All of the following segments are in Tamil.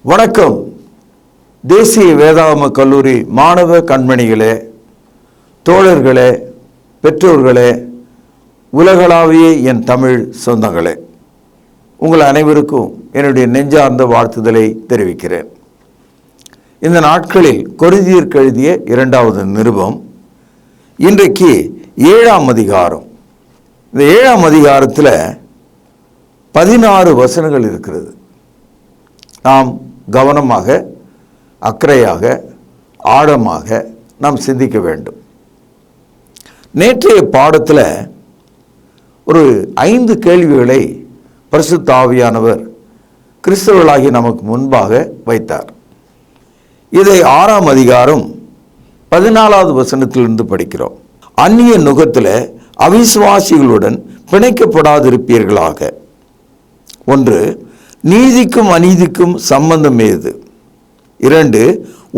வணக்கம். தேசிய வேதாகம கல்லூரி மாணவ கண்மணிகளே, தோழர்களே, பெற்றோர்களே, உலகளாவிய என் தமிழ் சொந்தங்களே, உங்கள் அனைவருக்கும் என்னுடைய நெஞ்சார்ந்த வாழ்த்துதலை தெரிவிக்கிறேன். இந்த நாட்களில் கொரிந்தியருக்கு எழுதிய 2வது நிருபம், இன்றைக்கு 7ஆம் அதிகாரம். இந்த 7ஆம் அதிகாரத்தில் 16 வசனங்கள் இருக்கிறது. நாம் கவனமாக, அக்கறையாக, ஆழமாக நாம் சிந்திக்க வேண்டும். நேற்றைய பாடத்தில் ஒரு 5 கேள்விகளை பரிசுத்த ஆவியானவர் கிறிஸ்தவர்களாகி நமக்கு முன்பாக வைத்தார். இதை 6ஆம் அதிகாரம் 14வது வசனத்திலிருந்து படிக்கிறோம். அந்நிய நுகத்தில் அவிசுவாசிகளுடன் பிணைக்கப்படாதிருப்பீர்களாக. 1. நீதிக்கும் அநீதிக்கும் சம்பந்தம் ஏது? 2.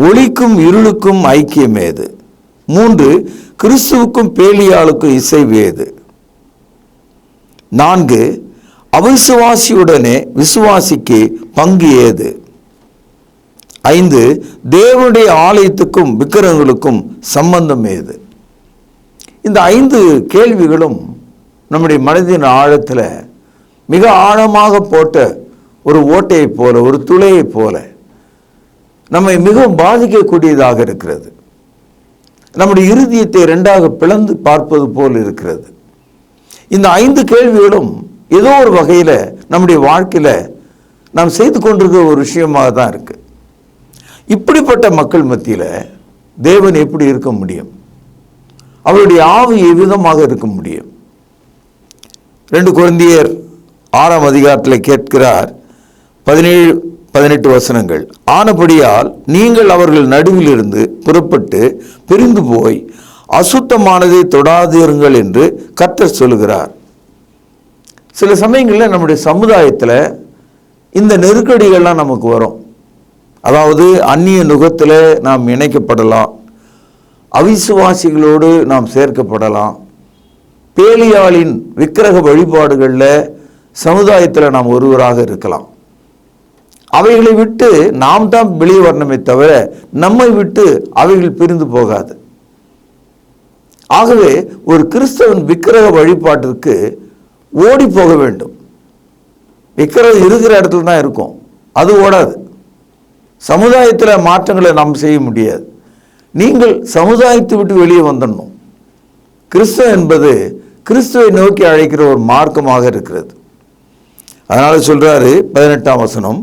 ஒளிக்கும் இருளுக்கும் ஐக்கியம் ஏது? 3. கிறிஸ்துவுக்கும் பேலியாளுக்கும் இசைவு ஏது? 4. அவிசுவாசியுடனே விசுவாசிக்கு பங்கு ஏது? 5. தேவனுடைய ஆலயத்துக்கும் விக்கிரகங்களுக்கும் சம்பந்தம் ஏது? இந்த 5 கேள்விகளும் நம்முடைய மனதின் ஆழத்தில் மிக ஆழமாக போட்ட ஒரு ஓட்டையை போல, ஒரு துளையை போல நம்மை மிகவும் பாதிக்கக்கூடியதாக இருக்கிறது. நம்முடைய இருதயத்தை 2ஆக பிளந்து பார்ப்பது போல் இருக்கிறது. இந்த 5 கேள்விகளும் ஏதோ ஒரு வகையில் நம்முடைய வாழ்க்கையில் நாம் செய்து கொண்டிருக்கிற ஒரு விஷயமாக தான் இருக்கு. இப்படிப்பட்ட மக்கள் மத்தியில் தேவன் எப்படி இருக்க முடியும்? அவருடைய ஆவி எவ்விதமாக இருக்க முடியும்? 2 கொரிந்தியர் 6ஆம் அதிகாரத்தில் கேட்கிறார், 17-18 வசனங்கள். ஆனபடியால் நீங்கள் அவர்கள் நடுவில் இருந்து புறப்பட்டு பிரிந்து போய் அசுத்தமானதை தொடாதீர்கள் என்று கர்த்தர் சொல்லுகிறார். சில சமயங்களில் நம்முடைய சமுதாயத்தில் இந்த நெருக்கடிகள்லாம் நமக்கு வரும். அதாவது அந்நிய நுகத்தில் நாம் இணைக்கப்படலாம், அவிசுவாசிகளோடு நாம் சேர்க்கப்படலாம், பேலியாளின் விக்கிரக வழிபாடுகளில் சமுதாயத்தில் நாம் ஒருவராக இருக்கலாம். அவைகளை விட்டு நாம் தான் வெளியே வரணுமே தவிர நம்மை விட்டு அவைகள் பிரிந்து போகாது. ஆகவே ஒரு கிறிஸ்தவன் விக்கிரக வழிபாட்டிற்கு ஓடி போக வேண்டும். விக்கிரகம் இருக்கிற இடத்துல தான் இருக்கும், அது ஓடாது. சமுதாயத்தில் மாற்றங்களை நாம் செய்ய முடியாது. நீங்கள் சமுதாயத்தை விட்டு வெளியே வந்துடணும். கிறிஸ்தவம் என்பது கிறிஸ்துவை நோக்கி அழைக்கிற ஒரு மார்க்கமாக இருக்கிறது. அதனால சொல்றாரு 18ஆம் வசனம்,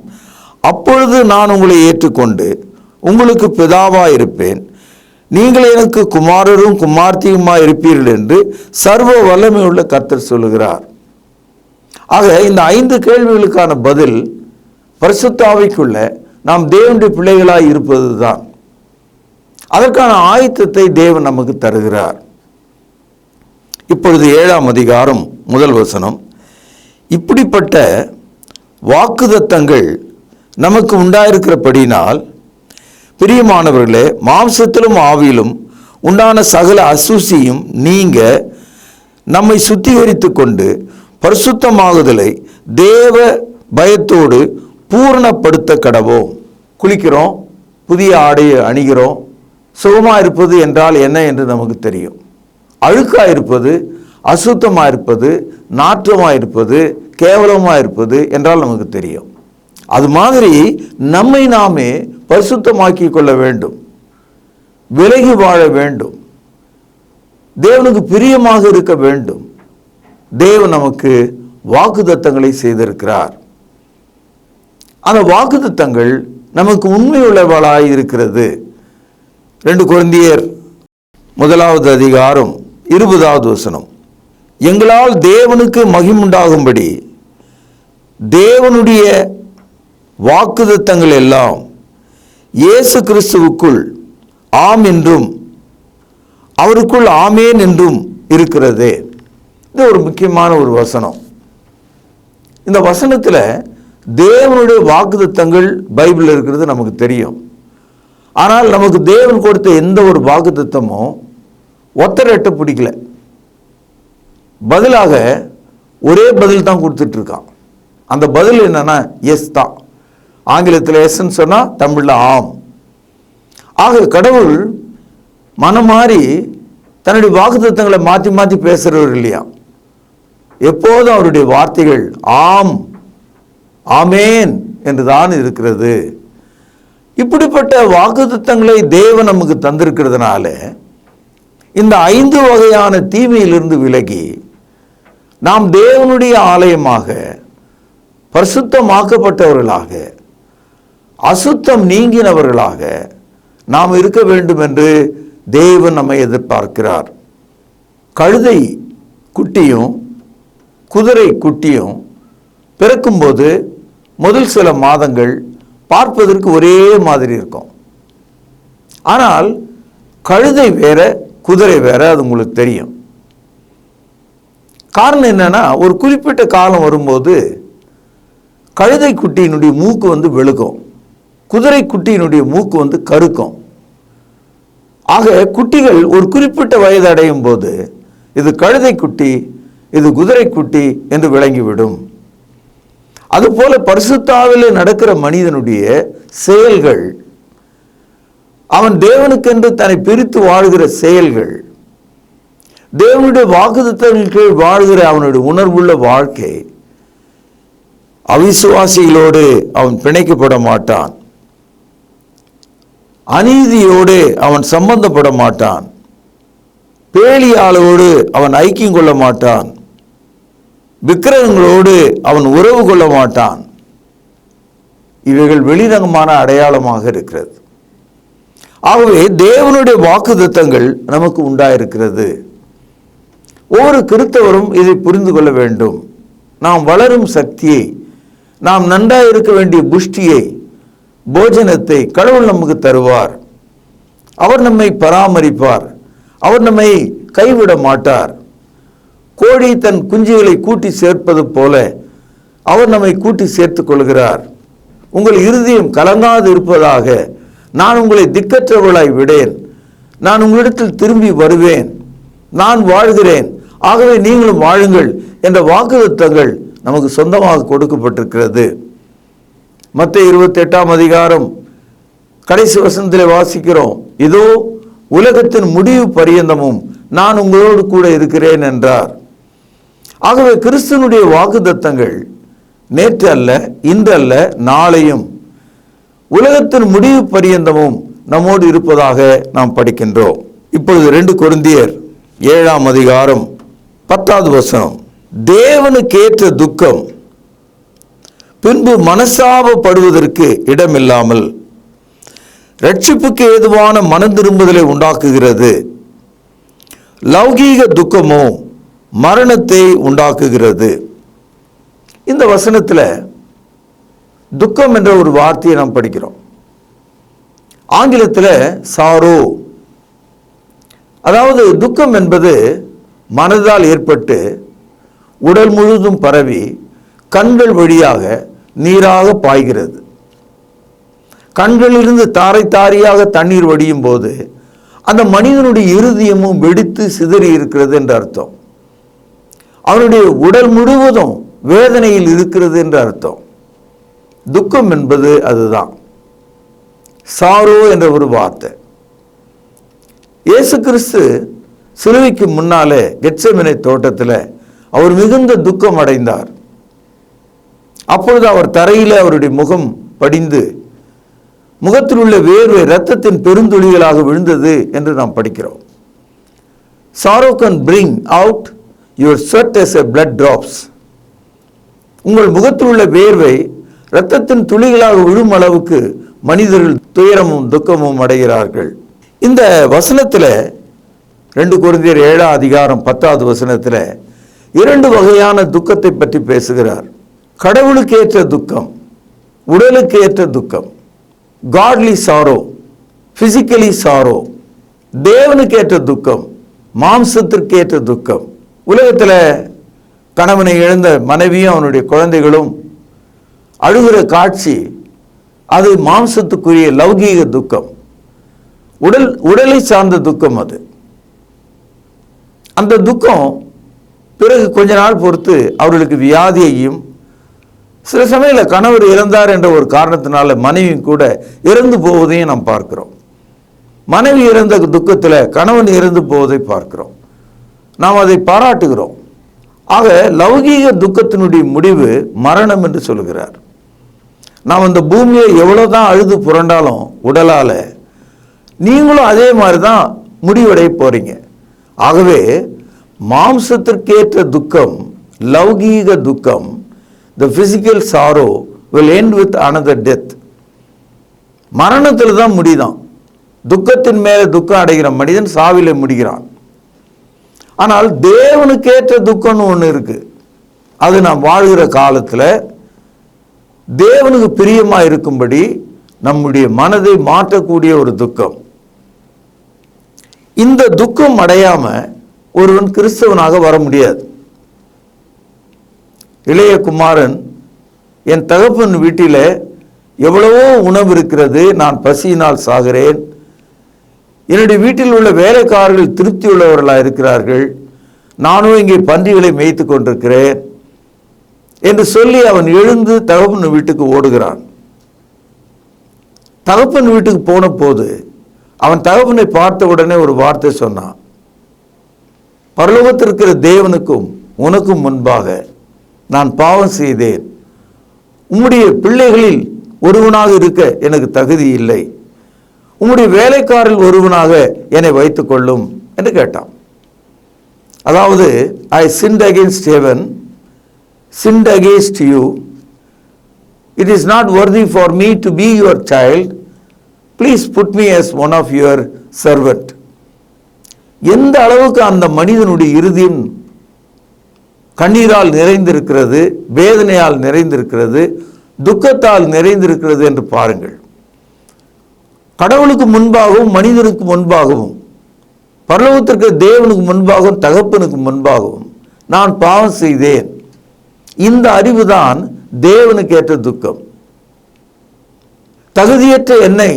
அப்பொழுது நான் உங்களை ஏற்றுக்கொண்டு உங்களுக்கு பிதாவாக இருப்பேன், நீங்கள் எனக்கு குமாரரும் குமார்த்தியுமாய் இருப்பீர்கள் என்று சர்வ வல்லமை உள்ள கர்த்தர் சொல்லுகிறார். ஆக இந்த 5 கேள்விகளுக்கான பதில் பரிசுத்த ஆவிக்குள்ள நாம் தேவனுடைய பிள்ளைகளாய் இருப்பது தான். அதற்கான ஆயத்தத்தை தேவன் நமக்கு தருகிறார். இப்பொழுது 7ஆம் அதிகாரம் 1 வசனம், இப்படிப்பட்ட வாக்குத்தத்தங்கள் நமக்கு உண்டாயிருக்கிறபடினால் பிரியமானவர்களே, மாம்சத்திலும் ஆவியிலும் உண்டான சகல அசூசியும் நீங்க நம்மை சுத்திகரித்து கொண்டு பரிசுத்தமாகுதலை தேவ பயத்தோடு பூரணப்படுத்த கடவோம். குளிக்கிறோம், புதிய ஆடையை அணிகிறோம். சுகமாக இருப்பது என்றால் என்ன என்று நமக்கு தெரியும். அழுக்காக இருப்பது, அசுத்தமாக இருப்பது, நாற்றமாக இருப்பது, கேவலமாக இருப்பது என்றால் நமக்கு தெரியும். அது மாதிரி நம்மை நாமே பரிசுத்தமாக்கி கொள்ள வேண்டும், விலகி வாழ வேண்டும், தேவனுக்கு பிரியமாக இருக்க வேண்டும். தேவன் நமக்கு வாக்குத்தத்தங்களை செய்திருக்கிறார். அந்த வாக்குத்தத்தங்கள் நமக்கு உண்மையுள்ளவளாய் இருக்கிறது. 2 கொரிந்தியர் 1வது அதிகாரம் 20வது வசனம், எங்களால் தேவனுக்கு மகிமுண்டாகும்படி தேவனுடைய வாக்குத்தத்தங்கள் எல்லாம் இயேசு கிறிஸ்துவுக்குள் ஆம் என்றும் அவருக்குள் ஆமேன் என்றும் இருக்கிறது. இது ஒரு முக்கியமான ஒரு வசனம். இந்த வசனத்தில் தேவனுடைய வாக்குத்தத்தங்கள் பைபிளில் இருக்கிறது நமக்கு தெரியும். ஆனால் நமக்கு தேவன் கொடுத்த எந்த ஒரு வாக்குத்தத்தமும் ஒத்தரட்ட பிடிக்கல. பதிலாக ஒரே பதில் தான் கொடுத்துட்டு இருக்கான். அந்த பதில் என்னன்னா எஸ் தான். ஆங்கிலத்தில் எஸ்ன்னு சொன்னால் தமிழில் ஆம். ஆக கடவுள் மனம் மாறி தன்னுடைய வாக்குத்தத்தங்களை மாற்றி மாற்றி பேசுகிறவர் இல்லையா. எப்போதும் அவருடைய வார்த்தைகள் ஆம், ஆமேன் என்றுதான் இருக்கிறது. இப்படிப்பட்ட வாக்குத்தத்தங்களை தேவன் நமக்கு தந்திருக்கிறதுனால இந்த 5 வகையான தீமையிலிருந்து விலகி நாம் தேவனுடைய ஆலயமாக பரிசுத்தமாக்கப்பட்டவர்களாக அசுத்தம் நீங்கினவர்களாக நாம் இருக்க வேண்டும் என்று தேவன் நம்மை எதிர்பார்க்கிறார். கழுதை குட்டியும் குதிரை குட்டியும் பிறக்கும்போது முதல் சில மாதங்கள் பார்ப்பதற்கு ஒரே மாதிரி இருக்கும். ஆனால் கழுதை வேற குதிரை வேற, அது உங்களுக்கு தெரியும். காரணம் என்னன்னா, ஒரு குறிப்பிட்ட காலம் வரும்போது கழுதை குட்டியினுடைய மூக்கு வெளுக்கும், குதிரை குட்டியினுடைய மூக்கு கருக்கும். ஆக குட்டிகள் ஒரு குறிப்பிட்ட வயது அடையும் போது இது கழுதை குட்டி, இது குதிரை குட்டி என்று விளங்கிவிடும். அதுபோல பரிசுத்தாவிலே நடக்கிற மனிதனுடைய செயல்கள், அவன் தேவனுக்கென்று தன்னை பிரித்து வாழ்கிற செயல்கள், தேவனுடைய வாக்குத்தத்தங்களின் கீழ் வாழ்கிற அவனுடைய உணர்வுள்ள வாழ்க்கை, அவிசுவாசிகளோடு அவன் பிணைக்கப்பட மாட்டான், அநீதியோடு அவன் சம்பந்தப்பட மாட்டான், பேலியாளோடு அவன் ஐக்கியம் கொள்ள மாட்டான், விக்கிரகங்களோடு அவன் உறவு கொள்ள மாட்டான். இவைகள் வெளிரங்கமான அடையாளமாக இருக்கிறது. ஆகவே தேவனுடைய வாக்குத்தத்தங்கள் நமக்கு உண்டாயிருக்கிறது. ஒவ்வொரு கிறிஸ்தவரும் இதை புரிந்து கொள்ள வேண்டும். நாம் வளரும் சக்தியை, நாம் நன்றாக இருக்க வேண்டிய புஷ்டியை, போஜனத்தை கடவுள் நமக்கு தருவார். அவர் நம்மை பராமரிப்பார். அவர் நம்மை கைவிட மாட்டார். கோழி தன் குஞ்சுகளை கூட்டி சேர்ப்பது போல அவர் நம்மை கூட்டி சேர்த்துக் கொள்கிறார். உங்கள் இருதயம் கலங்காது இருப்பதாக நான் உங்களை திக்கற்றவர்களாய் விடேன், நான் உங்களிடத்தில் திரும்பி வருவேன், நான் வாழ்கிறேன், ஆகவே நீங்களும் வாழுங்கள் என்ற வாக்குத்தத்தங்கள் நமக்கு சொந்தமாக கொடுக்கப்பட்டிருக்கிறது. மத்தேயு 28ஆம் அதிகாரம் கடைசி வசனத்திலே வாசிக்கிறோம், இதோ உலகத்தின் முடிவு பரியந்தமும் நான் உங்களோடு கூட இருக்கிறேன் என்றார். ஆகவே கிறிஸ்துவனுடைய வாக்குத்தத்தங்கள் நேற்று அல்ல, இன்றல்ல, நாளையும் உலகத்தின் முடிவு பரியந்தமும் நம்மோடு இருப்பதாக நாம் படிக்கின்றோம். இப்பொழுது 2 கொரிந்தியர் 7ஆம் அதிகாரம் 10வது வசனம், தேவனுக்கேற்ற துக்கம் பின்பு மனசாபப்படுவதற்கு இடமில்லாமல் ரட்சிப்புக்கு ஏதுவான மனம் திரும்புதலை உண்டாக்குகிறது. லௌகீக துக்கமோ மரணத்தை உண்டாக்குகிறது. இந்த வசனத்தில் துக்கம் என்ற ஒரு வார்த்தையை நாம் படிக்கிறோம். ஆங்கிலத்தில் சாரோ, அதாவது துக்கம் என்பது மனதால் ஏற்பட்டு உடல் முழுதும் பரவி கண்கள் வழியாக நீராக பாய்கிறது. கண்களிலிருந்து தாரை தாரியாக தண்ணீர் வடியும் போது அந்த மனிதனுடைய இருதயமும் வெடித்து சிதறி இருக்கிறது என்று அர்த்தம். அவனுடைய உடல் முழுவதும் வேதனையில் இருக்கிறது என்று அர்த்தம். துக்கம் என்பது அதுதான். சாரோ என்ற ஒரு வார்த்தை. இயேசு கிறிஸ்து சிலுவைக்கு முன்னாலே கெத்செமனே தோட்டத்தில் அவர் மிகுந்த துக்கம் அடைந்தார். அப்பொழுது அவர் தரையில் அவருடைய முகம் படிந்து முகத்தில் உள்ள வேர்வை இரத்தத்தின் பெருந்துளிகளாக விழுந்தது என்று நாம் படிக்கிறோம். Sorrow can bring out your sweat as a blood drops. உங்கள் முகத்தில் உள்ள வேர்வை இரத்தத்தின் துளிகளாக விழும் அளவுக்கு மனிதர்கள் துயரமும் துக்கமும் அடைகிறார்கள். இந்த வசனத்தில் 2 கொரிந்தியர் 7ஆம் அதிகாரம் 10வது வசனத்தில் 2 வகையான துக்கத்தை பற்றி பேசுகிறார். கடவுளுக்கு ஏற்ற துக்கம், உடலுக்கு ஏற்ற துக்கம், காட்லி சாரோ, பிசிக்கலி சாரோ. தேவனுக்கு ஏற்ற துக்கம், மாம்சத்திற்கு ஏற்ற துக்கம். உலகத்தில் கணவனை இழந்த மனைவியும் அவனுடைய குழந்தைகளும் அழுகிற காட்சி, அது மாம்சத்துக்குரிய லௌகீக துக்கம், உடலை சார்ந்த துக்கம். அது அந்த துக்கம் பிறகு கொஞ்ச நாள் பொறுத்து அவர்களுக்கு வியாதியையும் சில சமயத்தில் கணவர் இறந்தார் என்ற ஒரு காரணத்தினால மனைவியும் கூட இறந்து போவதையும் நாம் பார்க்கிறோம். மனைவி இறந்த துக்கத்தில் கணவன் இறந்து போவதை பார்க்கிறோம். நாம் அதை பாராட்டுகிறோம். ஆக லௌகீக துக்கத்தினுடைய முடிவு மரணம் என்று சொல்கிறார். நாம் அந்த பூமியை எவ்வளோதான் அழுது புரண்டாலும் உடலால், நீங்களும் அதே மாதிரி தான் முடிவடைய போறீங்க. ஆகவே மாம்சத்திற்கேற்ற துக்கம், லௌகீக துக்கம், the physical sorrow will end with another death. மரணத்தில் தான் முடிதான். துக்கத்தின் மேலே துக்கம் அடைகிற மனிதன் சாவிலே முடிகிறான். ஆனால் தேவனுக்கேற்ற துக்கம்னு ஒன்று இருக்கு. அது நாம் வாழ்கிற காலத்தில் தேவனுக்கு பிரியமாக இருக்கும்படி நம்முடைய மனதை மாற்றக்கூடிய ஒரு துக்கம். இந்த துக்கம் அடையாம ஒருவன் கிறிஸ்தவனாக வர முடியாது. இளைய குமாரன், என் தகப்பன் வீட்டில் எவ்வளவோ உணவு இருக்கிறது, நான் பசியினால் சாகிறேன், என்னுடைய வீட்டில் உள்ள வேலைக்காரர்கள் திருப்தி உள்ளவர்களாக இருக்கிறார்கள், நானும் இங்கே பன்றிகளை மேய்த்து கொண்டிருக்கிறேன் என்று சொல்லி அவன் எழுந்து தகப்பன் வீட்டுக்கு ஓடுகிறான். தகப்பன் வீட்டுக்கு போன போது அவன் தகப்பனை பார்த்த உடனே ஒரு வார்த்தை சொன்னான். பரலோகத்தில் இருக்கிற தேவனுக்கும் உனக்கும் முன்பாக நான் பாவம் செய்தேன், உம்முடைய பிள்ளைகளில் ஒருவனாக இருக்க எனக்கு தகுதி இல்லை, உம்முடைய வேலைக்காரில் ஒருவனாக என்னை வைத்துக் கொள்ளும் என்று கேட்டான். அதாவது, I sinned against heaven, sinned against you, it is not worthy for me to be your child, please put me as one of your servant. எந்த அளவுக்கு அந்த மனிதனுடைய இருதயம் கண்ணீரால் நிறைந்திருக்கிறது, வேதனையால் நிறைந்திருக்கிறது, துக்கத்தால் நிறைந்திருக்கிறது என்று பாருங்கள். கடவுளுக்கு முன்பாகவும் மனிதனுக்கு முன்பாகவும், பரலோகத்திற்கு தேவனுக்கு முன்பாகவும் தகப்பனுக்கு முன்பாகவும் நான் பாவம் செய்தேன். இந்த அறிவுதான் தேவனுக்கு ஏற்ற துக்கம். தகுதியற்ற என்னை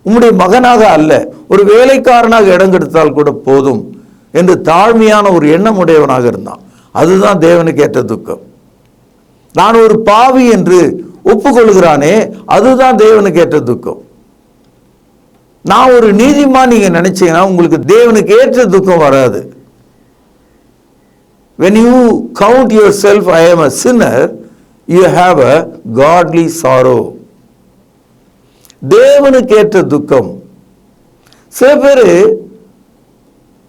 உம்முடைய மகனாக அல்ல, ஒரு வேலைக்காரனாக இடம் கெடுத்தால் கூட போதும் என்று தாழ்மையான ஒரு எண்ணம் உடையவனாக இருந்தான். அதுதான் தேவனுக்கு ஏற்ற துக்கம். நான் ஒரு பாவி என்று ஒப்புக்கொள்கிறானே, அதுதான் தேவனுக்கு ஏற்ற துக்கம். நான் ஒரு நீதிமான் நீங்க நினைச்சீங்கன்னா உங்களுக்கு தேவனுக்கு ஏற்ற துக்கம் வராது. When you count yourself, I am a sinner, you have a godly sorrow. தேவனுக்கு ஏற்ற துக்கம். சில பேர்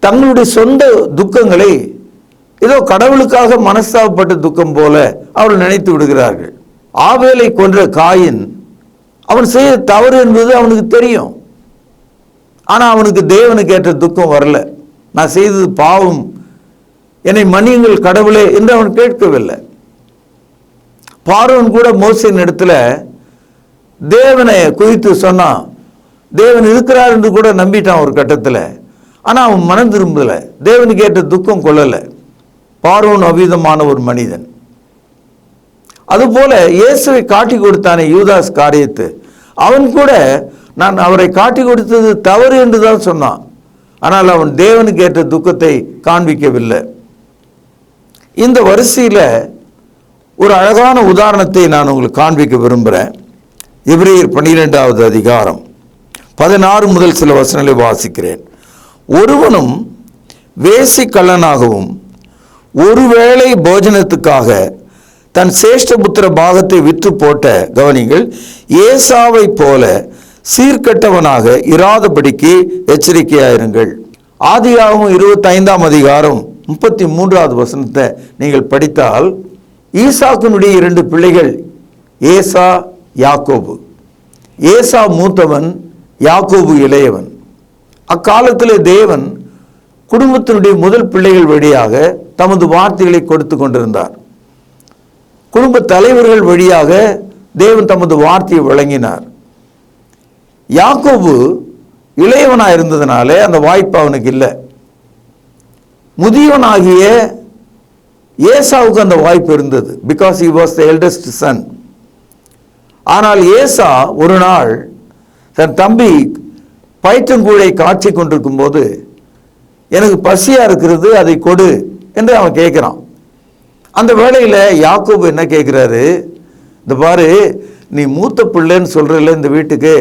தங்களுடைய சொந்த துக்கங்களை ஏதோ கடவுளுக்காக மனஸ்தாபப்பட்ட துக்கம் போல அவர்கள் நினைத்து விடுகிறார்கள். ஆபேலை கொன்ற காயின் அவன் செய்ய தவறு என்பது அவனுக்கு தெரியும். ஆனால் அவனுக்கு தேவனுக்கு ஏற்ற துக்கம் வரல. நான் செய்தது பாவம், என்னை மன்னியுங்கள் கடவுளே என்று அவன் கேட்கவில்லை. பார்வோன் கூட மோசேயின் இடத்துல தேவனை குறித்து சொன்னான். தேவன் இருக்கிறார் என்று கூட நம்பிட்டான் ஒரு கட்டத்தில். ஆனால் அவன் மனம் திரும்பல, தேவனுக்கு ஏற்ற துக்கம் கொள்ளலை. பார்வோன் அவ்விதமான ஒரு மனிதன். அதுபோல இயேசுவை காட்டி கொடுத்தானே யூதாஸ் காரியத்து, அவன் கூட நான் அவரை காட்டி கொடுத்தது தவறு என்று தான் சொன்னான். ஆனால் அவன் தேவனுக்கு ஏற்ற துக்கத்தை காண்பிக்கவில்லை. இந்த வரிசையில் ஒரு அழகான உதாரணத்தை நான் உங்களுக்கு காண்பிக்க விரும்புகிறேன். எபிரேயர் 12வது அதிகாரம் 16 முதல் சில வசனங்களை வாசிக்கிறேன். ஒருவனும் வேசி கள்ளனாகவும் ஒருவேளை போஜனத்துக்காக தன் சேஷ்டபுத்திர பாகத்தை விற்று போட்ட, கவனிங்கள், ஏசாவை போல சீர்கெட்டவனாக இராதபடிக்கு எச்சரிக்கையாயிருங்கள். ஆதியாகமம் 25ஆம் அதிகாரம் 33வது வசனத்தை நீங்கள் படித்தால், ஈசாக்கினுடைய 2 பிள்ளைகள் ஏசா, யாக்கோபு. ஏசா மூத்தவன், யாக்கோபு இளையவன். அக்காலத்தில் தேவன் குடும்பத்தினுடைய முதல் பிள்ளைகள் வழியாக தமது வார்த்தைகளை கொடுத்து கொண்டிருந்தார். குடும்ப தலைவர்கள் வழியாக தேவன் தமது வார்த்தையை வழங்கினார். யாக்கோபு இளையவனாக இருந்ததுனாலே அந்த வாய்ப்பு அவனுக்கு இல்லை. முதியவனாகிய ஏசாவுக்கு அந்த வாய்ப்பு இருந்தது. Because he was the eldest son. ஆனால் ஏசா ஒரு நாள் தன் தம்பி பயிற்றங்கூழை காய்ச்சி கொண்டிருக்கும் போது, எனக்கு பசியா இருக்கிறது, அதை கொடு என்று அவன் கேட்கிறான். அந்த வேளையில் யாக்கோபு என்ன கேட்கிறாரு, இந்த பாரு, நீ மூத்த பிள்ளைன்னு சொல்கிறல்ல இந்த வீட்டுக்கு,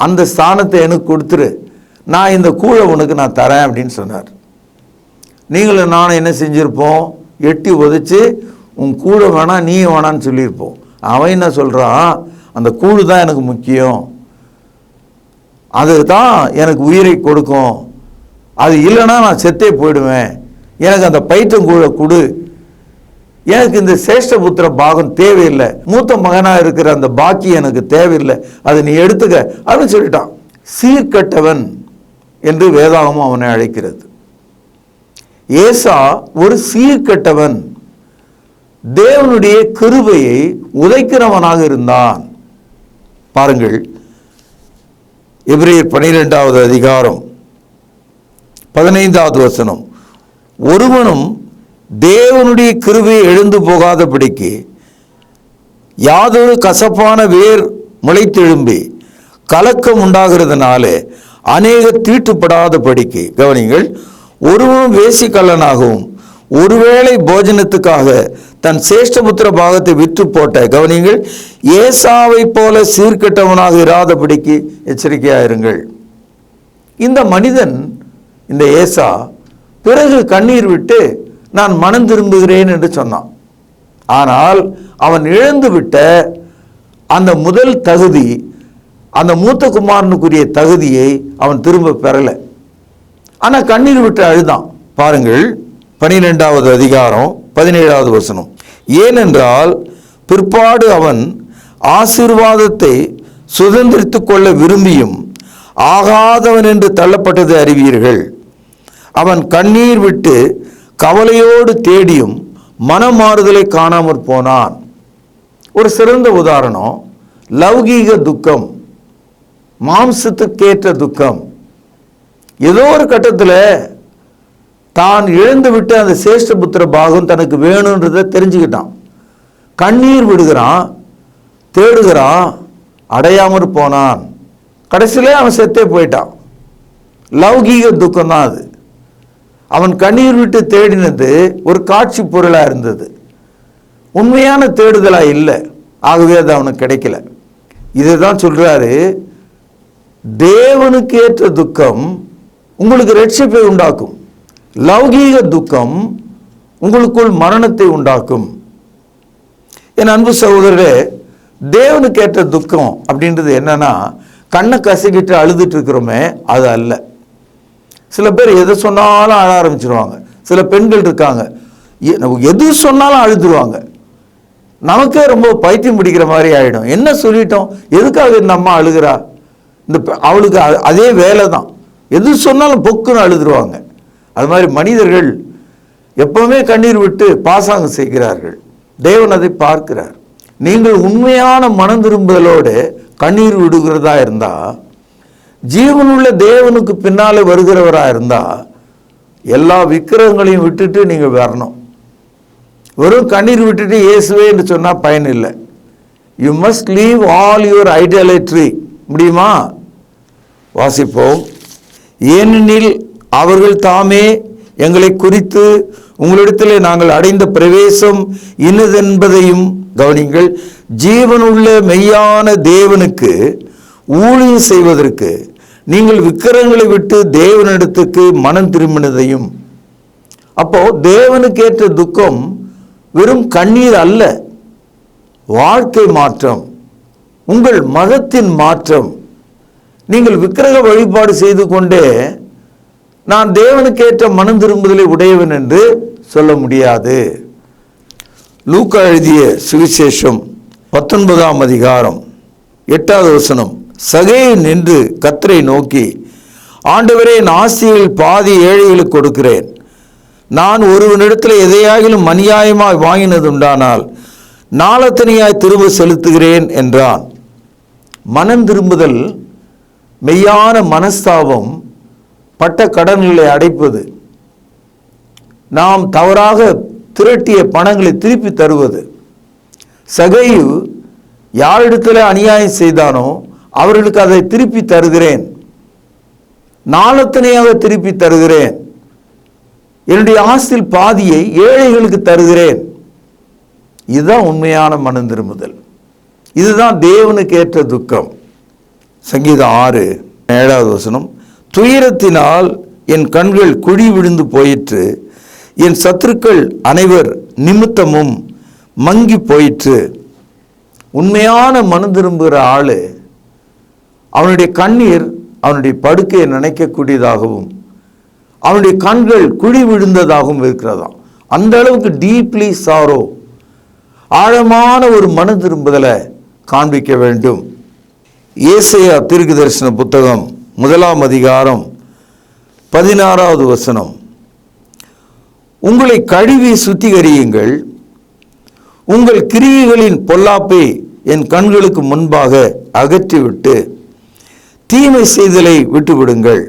அந்த ஸ்தானத்தை எனக்கு கொடுத்துரு, நான் இந்த கூழை உனக்கு நான் தரேன் அப்படின்னு சொன்னார். நீங்களும் நானும் என்ன செஞ்சுருப்போம்? எட்டி உதைச்சி உன் கூழை வேணாம், நீ வேணான்னு சொல்லியிருப்போம். அவன் என்ன சொல்கிறான்? அந்த கூழு தான் எனக்கு முக்கியம், அதுதான் எனக்கு உயிரை கொடுக்கும், அது இல்லைன்னா நான் செத்தே போயிடுவேன், எனக்கு அந்த பயிற்றங்கூழை கொடு, எனக்கு இந்த சேஷ்டபுத்திர பாகம் தேவையில்லை, மூத்த மகனாக இருக்கிற அந்த பாக்கி எனக்கு தேவையில்லை, அதை நீ எடுத்துக்க அப்படின்னு சொல்லிட்டான். சீர்கெட்டவன் என்று வேதாகமும் அவனை அழைக்கிறது. ஏசா ஒரு சீர்கெட்டவன், தேவனுடைய கிருபையை உதைக்கிறவனாக இருந்தான். பாருங்கள், எபிரேயர் 12வது அதிகாரம் 15வது வசனம், ஒருவனும் தேவனுடைய கிருபையை எழுந்து போகாதபடிக்கு யாதொரு கசப்பான வேர் முளைத்தெழும்பி கலக்கம் உண்டாகிறதுனால அநேக தீட்டுப்படாதபடிக்கு, கவனிங்கள், ஒருவனும் வேசிக்கல்லனாகவும் ஒருவேளை போஜனத்துக்காக தன் சேஷ்டபுத்திர பாகத்தை விற்று போட்ட, கவனிங்கள், ஏசாவை போல சீர்கெட்டவனாக இராதபடிக்கு எச்சரிக்கையாயிருங்கள். இந்த மனிதன், இந்த ஏசா, பிறகு கண்ணீர் விட்டு நான் மனம் திரும்புகிறேன் என்று சொன்னான். ஆனால் அவன் இழந்து விட்ட அந்த முதல் தகுதி, அந்த மூத்த குமாரனுக்குரிய தகுதியை அவன் திரும்ப பெறலை. ஆனால் கண்ணீர் விட்டு அழுதான். பாருங்கள், 12வது அதிகாரம் 17வது வசனம், ஏனென்றால் பிற்பாடு அவன் ஆசீர்வாதத்தை சுதந்திரித்து கொள்ள விரும்பியும் ஆகாதவன் என்று தள்ளப்பட்டது அறிவீர்கள். அவன் கண்ணீர் விட்டு கவலையோடு தேடியும் மனமாறுதலை காணாமற் போனான். ஒரு சிறந்த உதாரணம், லௌகீக துக்கம், மாம்சத்துக்கேற்ற துக்கம். ஏதோ ஒரு கட்டத்தில் தான் இழந்து விட்டு அந்த சேஷ்டபுத்திர பாகம் தனக்கு வேணுன்றதை தெரிஞ்சுக்கிட்டான். கண்ணீர் விடுகிறான், தேடுகிறான், அடையாமற் போனான். கடைசியிலே அவன் செத்தே போயிட்டான். லௌகீக துக்கம் தான் அது. அவன் கண்ணீர் விட்டு தேடினது ஒரு காட்சி பொருளாக இருந்தது, உண்மையான தேடுதலாக இல்லை. ஆகவே அது அவனுக்கு கிடைக்கல. இதை தான் சொல்றாரு, தேவனுக்கு ஏற்ற துக்கம் உங்களுக்கு ரட்சிப்பை உண்டாக்கும், லௌகீக துக்கம் உங்களுக்குள் மரணத்தை உண்டாக்கும். என் அன்பு சகோதரரே, தேவனுக்கு ஏற்ற துக்கம் அப்படின்றது என்னன்னா, கண்ணை கசக்கிட்டு அழுதுட்டு இருக்கிறோமே அது அல்ல. சில பேர் எதை சொன்னாலும் அழ ஆரம்பிச்சிருவாங்க. சில பெண்கள் இருக்காங்க, எது சொன்னாலும் அழுதுருவாங்க. நமக்கே ரொம்ப பைத்தியம் பிடிக்கிற மாதிரி ஆகிடும். என்ன சொல்லிட்டோம், எதுக்காக இந்த அம்மா அழுகிறா, இந்த அவளுக்கு அதே வேலை தான், எது சொன்னாலும் பொக்குன்னு அழுதுருவாங்க. அது மாதிரி மனிதர்கள் எப்பவுமே கண்ணீர் விட்டு பாசாங்கம் செய்கிறார்கள். தேவன் அதை பார்க்கிறார். நீங்கள் உண்மையான மனம் திரும்புதலோடு கண்ணீர் விடுகிறதா இருந்தா, ஜீவனுள்ள தேவனுக்கு பின்னாலே வருகிறவரா இருந்தா, எல்லா விக்கிரகங்களையும் விட்டுட்டு நீங்க வரணும். வெறும் கண்ணீர் விட்டுட்டு இயேசுவே என்று சொன்னா பயன் இல்லை. You must leave all your idolatry. முடியுமா? வாசிப்போம். ஏனெனில் அவர்கள் தாமே எங்களை குறித்து உங்களிடத்திலே நாங்கள் அடைந்த பிரவேசம் இன்னதென்பதையும், கவனிங்கள், ஜீவனுள்ள மெய்யான தேவனுக்கு ஊழியம் செய்வதற்கு நீங்கள் விக்கிரகங்களை விட்டு தேவனிடத்துக்கு மனம் திரும்பினதையும். அப்போ தேவனுக்கு ஏற்ற துக்கம் வெறும் கண்ணீர் அல்ல, வாழ்க்கை மாற்றம், உங்கள் மதத்தின் மாற்றம். நீங்கள் விக்கிரக வழிபாடு செய்து கொண்டே நான் தேவனுக்கு ஏற்ற மனம் திரும்புதலை உடையவன் என்று சொல்ல முடியாது. லூக்கா எழுதிய சுவிசேஷம் 19ஆம் அதிகாரம் 8வது வசனம், சகேயு நின்று கர்த்தரை நோக்கி, ஆண்டவரே, என் ஆஸ்தியில் பாதி ஏழைகளுக்கு கொடுக்கிறேன். நான் ஒருவனிடத்தில் எதையாகிலும் அநியாயமாய் வாங்கினது உண்டானால் நாளத்தனையாய் திரும்ப செலுத்துகிறேன் என்றான். மனம் திரும்புதல், மெய்யான மனஸ்தாபம், பட்ட கடன்களை அடைப்பது, நாம் தவறாக திரட்டிய பணங்களை திருப்பி தருவது. சகேயு யாரிடத்தில் அநியாயம் செய்தானோ அவர்களுக்கு அதை திருப்பி தருகிறேன், நாளத்தனையாக திருப்பி தருகிறேன், என்னுடைய ஆஸ்தியில் பாதியை ஏழைகளுக்கு தருகிறேன். இதுதான் உண்மையான மனம் திரும்புதல். இதுதான் தேவனுக்கு ஏற்ற துக்கம். சங்கீதம் 6:7 துயரத்தினால் என் கண்கள் குழி விழுந்து போயிற்று, என் சத்துருக்கள் அனைவர் நிமித்தமும் மங்கி போயிற்று. உண்மையான மனம் திரும்புகிற ஆளு அவனுடைய கண்ணீர் அவனுடைய படுக்கையை நினைக்கக்கூடியதாகவும் அவனுடைய கண்கள் குழி விழுந்ததாகவும் இருக்கிறதாம். அந்த அளவுக்கு டீப்லி சாரோ, ஆழமான ஒரு மன திரும்புதலை காண்பிக்க வேண்டும். ஏசாயா தீர்க்கதரிசன புத்தகம் 1:16 உங்களை கழுவி சுத்திகரியுங்கள், உங்கள் கிரியைகளின் பொல்லாப்பை என் கண்களுக்கு முன்பாக அகற்றிவிட்டு தீமை செய்தலை விட்டுவிடுங்கள்.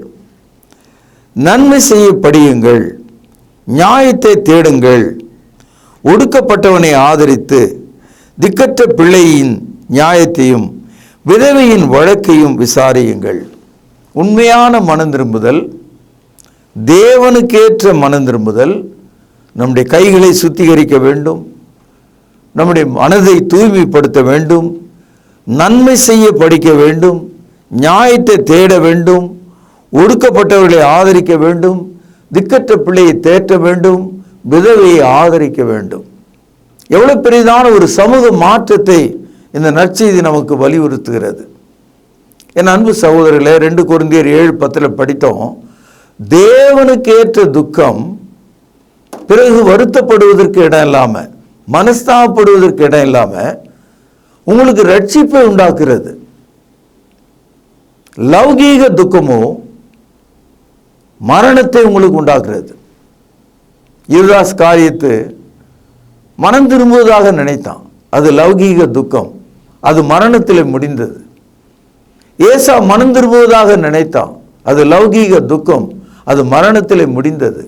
நன்மை செய்ய படியுங்கள், நியாயத்தை தேடுங்கள், ஒடுக்கப்பட்டவனை ஆதரித்து திக்கற்ற பிள்ளையின் நியாயத்தையும் விதவையின் வழக்கையும் விசாரியுங்கள். உண்மையான மனம் திரும்புதல், தேவனுக்கேற்ற மனம் திரும்புதல், நம்முடைய கைகளை சுத்திகரிக்க வேண்டும், நம்முடைய மனதை தூய்மைப்படுத்த வேண்டும், நன்மை செய்ய படிக்க வேண்டும், நியாயத்தை தேட வேண்டும், ஒடுக்கப்பட்டவர்களை ஆதரிக்க வேண்டும், திக்கற்ற பிள்ளையை தேற்ற வேண்டும், விதவையை ஆதரிக்க வேண்டும். எவ்வளவு பெரிதான ஒரு சமூக மாற்றத்தை இந்த நற்செய்தி நமக்கு வலியுறுத்துகிறது. என் அன்பு சகோதரர்களே, 2 கொரிந்தியர் 7:10 படித்தோம். தேவனுக்கு ஏற்ற துக்கம் பிறகு வருத்தப்படுவதற்கு இடம் இல்லாம, மனஸ்தாபப்படுவதற்கு இடம் இல்லாம உங்களுக்கு ரட்சிப்பை உண்டாக்குறது. லௌகீக துக்கமோ மரணத்தை உங்களுக்கு உண்டாக்குறது. யூதாஸ் காரியத்து மனம் திரும்புவதாக நினைத்தான், அது லௌகீக துக்கம், அது மரணத்தில் முடிந்தது. ஏசா மனம் திரும்புவதாக நினைத்தான், அது லௌகீக துக்கம், அது மரணத்தில் முடிந்தது.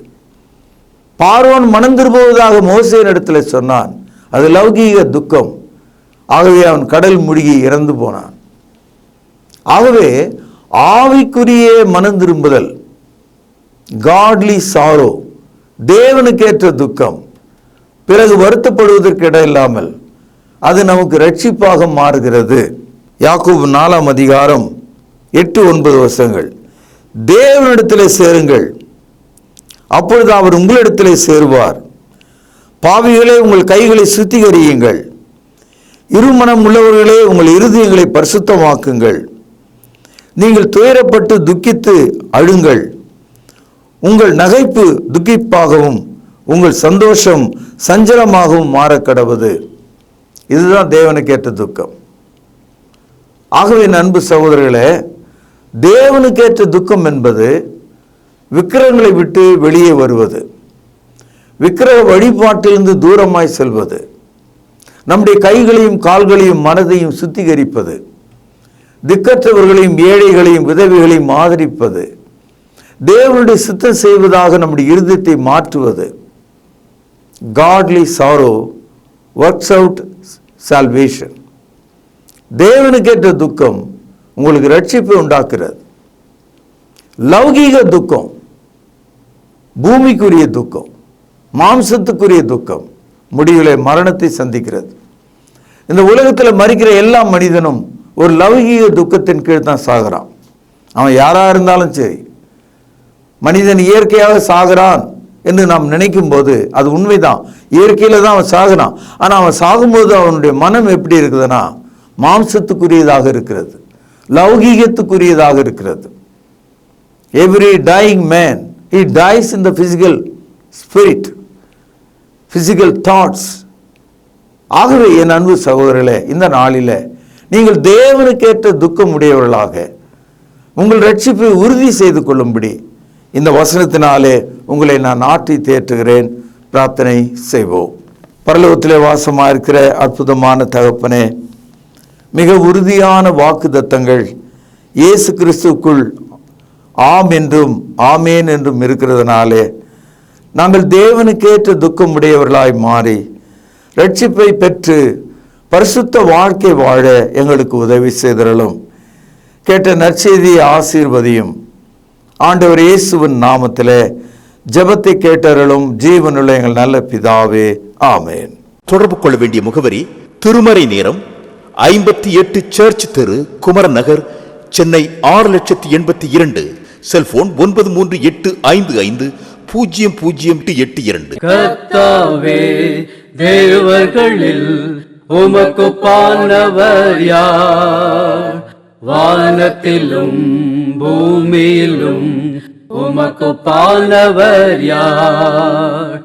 பார்வோன் மனம் திரும்புவதாக மோசேயின் இடத்துல சொன்னான், அது லௌகீக துக்கம், ஆகவே அவன் கடல் மூழ்கி இறந்து போனான். ஆகவே ஆவிக்குரிய மனம் திரும்புதல், காட்லி சாரோ, தேவனுக்கேற்ற துக்கம், பிறகு வருத்தப்படுவதற்கு இடம் இல்லாமல் அது நமக்கு ரட்சிப்பாக மாறுகிறது. யாக்கோபு 4:8-9 தேவனிடத்திலே சேருங்கள், அப்பொழுது அவர் உங்களிடத்திலே சேருவார். பாவிகளே, உங்கள் கைகளை சுத்திகரியுங்கள், இருமனம் உள்ளவர்களே, உங்கள் இருதயங்களை பரிசுத்தமாக்குங்கள். நீங்கள் துயரப்பட்டு துக்கித்து அழுங்கள், உங்கள் நகைப்பு துக்கிப்பாகவும் உங்கள் சந்தோஷம் சஞ்சலமாகவும் மாறக்கடவது. இதுதான் தேவனுக்கேற்ற துக்கம். ஆகவே அன்பு சகோதரர்களே, தேவனுக்கேற்ற துக்கம் என்பது விக்கிரகங்களை விட்டு வெளியே வருவது, விக்கிரக வழிபாட்டிலிருந்து தூரமாய் செல்வது, நம்முடைய கைகளையும் கால்களையும் மனதையும் சுத்திகரிப்பது, திக்கற்றவர்களையும் ஏழைகளையும் விதவைகளையும் ஆதரிப்பது, தேவனுடைய சித்தம் செய்வதாக நம்முடைய இருதயத்தை மாற்றுவது. Godly sorrow works out salvation. தேவனுக்கேற்ற துக்கம் உங்களுக்கு ரட்சிப்பை உண்டாக்குறது. லௌகீக துக்கம், பூமிக்குரிய துக்கம், மாம்சத்துக்குரிய துக்கம் முடிவிலே மரணத்தை சந்திக்கிறது. இந்த உலகத்தில் மரிக்கிற எல்லா மனிதனும் ஒரு லௌகீக துக்கத்தின் கீழ் தான் சாகிறான். அவன் யாராக இருந்தாலும் சரி, மனிதன் இயற்கையாக சாகிறான் என்று நாம் நினைக்கும் போது அது உண்மைதான், இயற்கையில தான் அவன் சாகிறான். ஆனால் அவன் சாகும்போது அவனுடைய மனம் எப்படி இருக்குதுன்னா மாம்சத்துக்குரியதாக இருக்கிறது, லௌகீகத்துக்குரியதாக இருக்கிறது. Every dying man, he dies in the physical spirit, physical thoughts. ஆகவே என் அன்பு சகோதரர்களே, இந்த நாளில் நீங்கள் தேவனுக்கேற்ற துக்கம் உடையவர்களாக உங்கள் ரட்சிப்பை உறுதி செய்து கொள்ளும்படி இந்த வசனத்தினாலே உங்களை நான் ஆற்றி தேற்றுகிறேன். பிரார்த்தனை செய்வோம். பரலோகத்திலே வாசமாக இருக்கிற அற்புதமான தகப்பனே, மிக உறுதியான வாக்குத்தத்தங்கள் இயேசு கிறிஸ்துவுக்குள் ஆம் என்றும் ஆமேன் என்றும் இருக்கிறதுனாலே நாங்கள் தேவனுக்கேற்ற துக்கம் உடையவர்களாய் மாறி ரட்சிப்பை பெற்று பரிசுத்த வாழ்க்கை வாழ எங்களுக்கு உதவி செய்தருளும். கேட்ட நற்செய்தியை ஆசீர்வதியும். ஆண்டவர் இயேசுவின் நாமத்திலே ஜெபத்தை கேட்டருளும். ஜீவனுள்ள எங்கள் நல்ல பிதாவே, ஆமேன். தொடர்பு கொள்ள வேண்டிய முகவரி: திருமறை நேரம், 58 சர்ச் தெரு, குமரன் நகர், சென்னை 6,82,000. செல்போன் 9385500882. கர்த்தாவே, தேவர்களில் உமக்குப்பானவர் யார்? வானத்திலும் பூமியிலும் உமக்குப்பானவர் யார்?